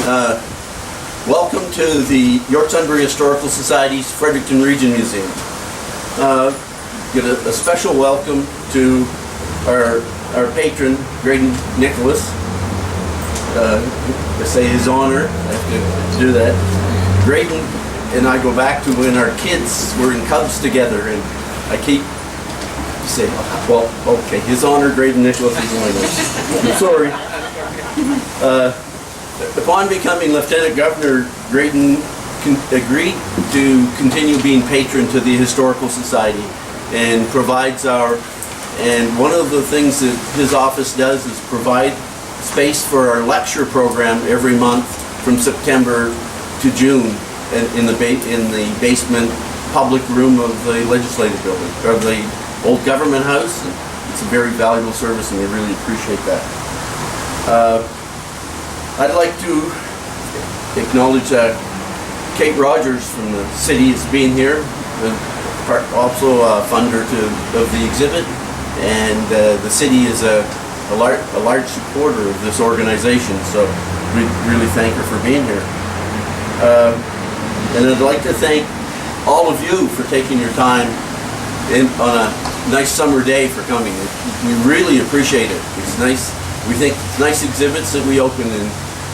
Welcome to the York Sunbury Historical Society's Fredericton Region Museum. Give a special welcome to our patron, Graydon Nicholas. To say his honor, I have to do that. Graydon and I go back to when our kids were in Cubs together, and I keep saying, well, okay, his honor, Graydon Nicholas is joining us. I'm sorry. Upon becoming Lieutenant Governor, Graydon agreed to continue being patron to the Historical Society and provides and one of the things that his office does is provide space for our lecture program every month from September to June in the basement public room of the legislative building, or the old government house. It's a very valuable service and we really appreciate that. I'd like to acknowledge Kate Rogers from the city as being here, also a funder of the exhibit, and the city is a large supporter of this organization, so we really thank her for being here. And I'd like to thank all of you for taking your time on a nice summer day for coming. We really appreciate it. It's nice. We think it's nice exhibits that we open,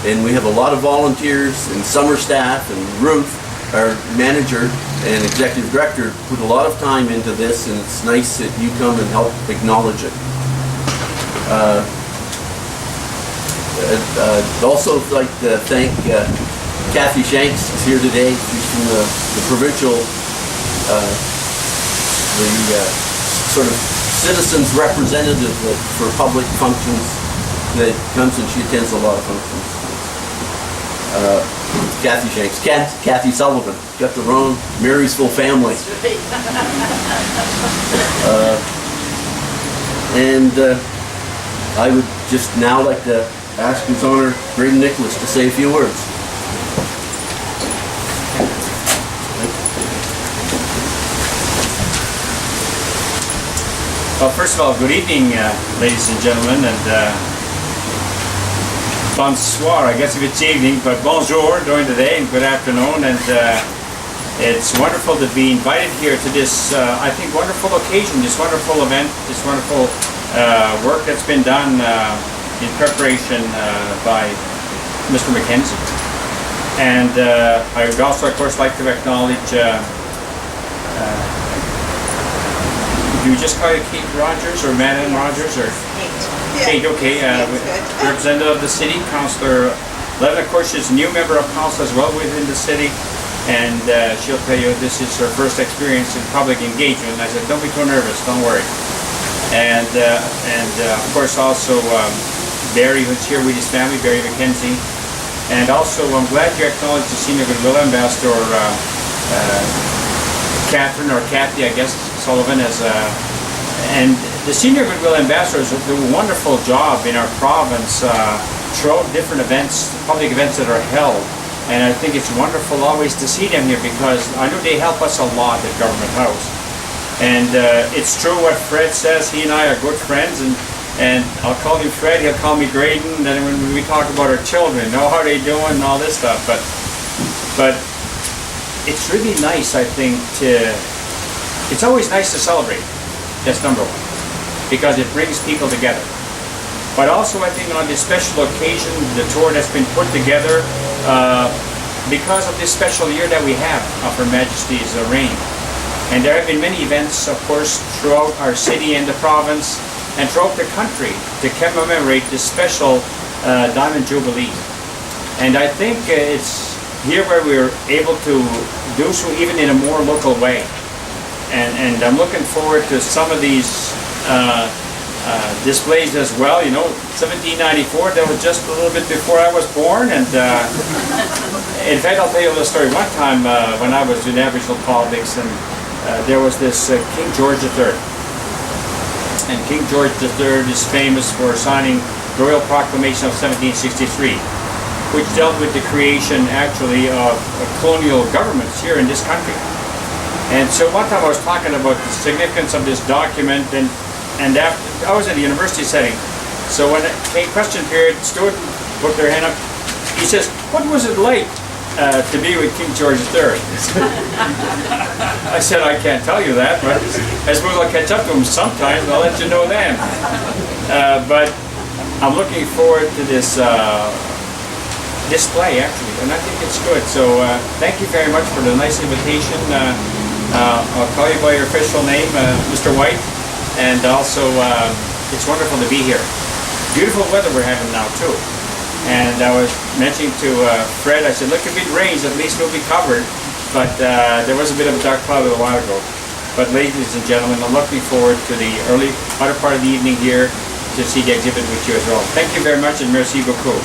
and we have a lot of volunteers and summer staff, and Ruth, our manager and executive director, put a lot of time into this, and it's nice that you come and help acknowledge it. I'd also like to thank Kathy Shanks, who's here today. She's from the provincial, sort of citizens representative for public functions that comes, and she attends a lot of functions. Kathy Shanks. Kathy Sullivan. Got the wrong Marysville family. I would just now like to ask His Honor Graydon Nicholas to say a few words. Well, first of all, good evening, ladies and gentlemen, and bonsoir, I guess if it's evening, but bonjour during the day, and good afternoon, and it's wonderful to be invited here to this, I think, wonderful occasion, this wonderful event, this wonderful work that's been done in preparation by Mr. MacKenzie. And I would also, of course, like to acknowledge, do you just call you Kate Rogers or Madam Rogers or? Kate, okay, representative of the city, Councillor Levin, of course, she's a new member of council as well within the city, and she'll tell you this is her first experience in public engagement. And I said, don't be too nervous, don't worry. And of course also Barry, who's here with his family, Barry MacKenzie, and also I'm glad you acknowledged the Senior Goodwill Ambassador, Catherine, or Kathy, I guess, Sullivan, as and the Senior Goodwill Ambassadors do a wonderful job in our province throughout different events, public events that are held. And I think it's wonderful always to see them here, because I know they help us a lot at Government House. And it's true what Fred says. He and I are good friends, and I'll call him Fred, he'll call me Graydon, and when we talk about our children, know how they doing and all this stuff. But it's really nice, I think, it's always nice to celebrate. That's number one, because it brings people together. But also, I think on this special occasion, the tour that's been put together, because of this special year that we have of Her Majesty's reign. And there have been many events, of course, throughout our city and the province, and throughout the country, to commemorate this special Diamond Jubilee. And I think it's here where we're able to do so even in a more local way. And I'm looking forward to some of these displays as well. You know, 1794, that was just a little bit before I was born, and in fact, I'll tell you a little story. One time when I was in Aboriginal politics, and there was this King George III. And King George III is famous for signing the Royal Proclamation of 1763, which dealt with the creation, actually, of colonial governments here in this country. And so one time I was talking about the significance of this document, and I was in a university setting. So when it came question period, students put their hand up, He says, what was it like to be with King George III? I said, I can't tell you that, but I suppose I'll catch up to him sometime. I'll let you know then. But I'm looking forward to this display, actually, and I think it's good. So thank you very much for the nice invitation. I'll call you by your official name, Mr. White, and also it's wonderful to be here. Beautiful weather we're having now, too. And I was mentioning to Fred, I said, look, if it rains, at least we'll be covered. But there was a bit of a dark cloud a while ago. But ladies and gentlemen, I'm looking forward to the latter part of the evening here to see the exhibit with you as well. Thank you very much, and merci beaucoup.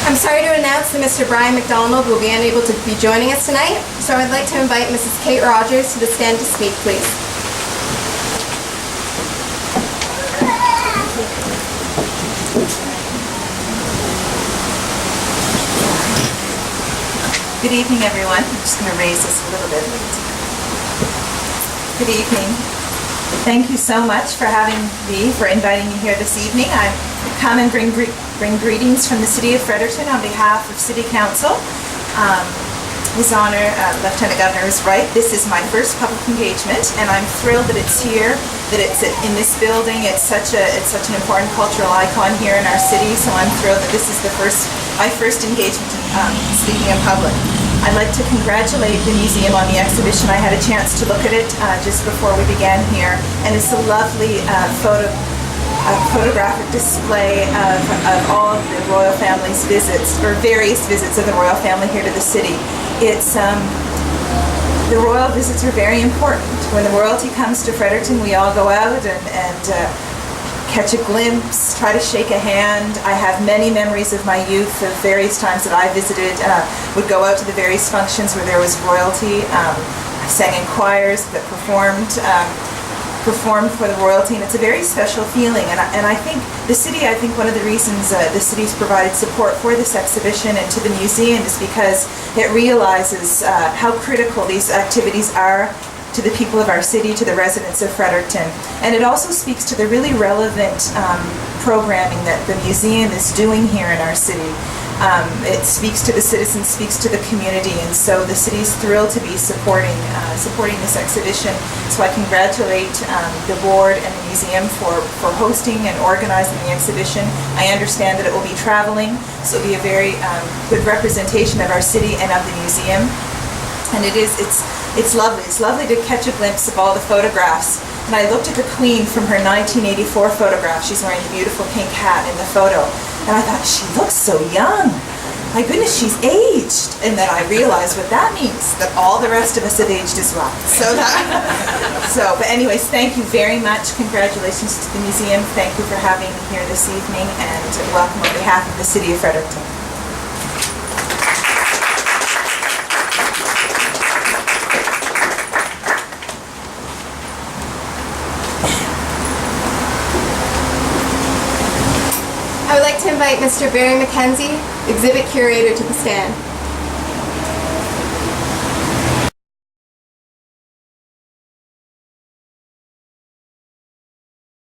I'm sorry to announce that Mr. Brian MacDonald will be unable to be joining us tonight, so I'd like to invite Mrs. Kate Rogers to the stand to speak, please. Good evening, everyone. I'm just going to raise this a little bit. Good evening. Thank you so much for inviting me here this evening. I come and bring greetings from the City of Fredericton on behalf of City Council. His Honor, Lieutenant Governor is right. This is my first public engagement, and I'm thrilled that it's here, that it's in this building. It's such an important cultural icon here in our city. So I'm thrilled that this is my first engagement speaking in public. I'd like to congratulate the museum on the exhibition. I had a chance to look at it just before we began here, and it's a lovely photographic display of all of the royal family's visits, or various visits of the royal family here to the city. It's the royal visits are very important. When the royalty comes to Fredericton, we all go out and catch a glimpse, try to shake a hand. I have many memories of my youth, of various times that I visited, would go out to the various functions where there was royalty. I sang in choirs that performed for the royalty, and it's a very special feeling. And I think the city, one of the reasons the city's provided support for this exhibition and to the museum is because it realizes how critical these activities are to the people of our city, to the residents of Fredericton. And it also speaks to the really relevant programming that the museum is doing here in our city. It speaks to the citizens, speaks to the community, and so the city's thrilled to be supporting this exhibition. So I congratulate the board and the museum for hosting and organizing the exhibition. I understand that it will be traveling, so it'll be a very good representation of our city and of the museum. And it's lovely. It's lovely to catch a glimpse of all the photographs. And I looked at the Queen from her 1984 photograph. She's wearing the beautiful pink hat in the photo. And I thought, she looks so young. My goodness, she's aged. And then I realized what that means, that all the rest of us have aged as well. But anyways, thank you very much. Congratulations to the museum. Thank you for having me here this evening, and welcome on behalf of the City of Fredericton. I would like to invite Mr. Barry MacKenzie, exhibit curator, to the stand.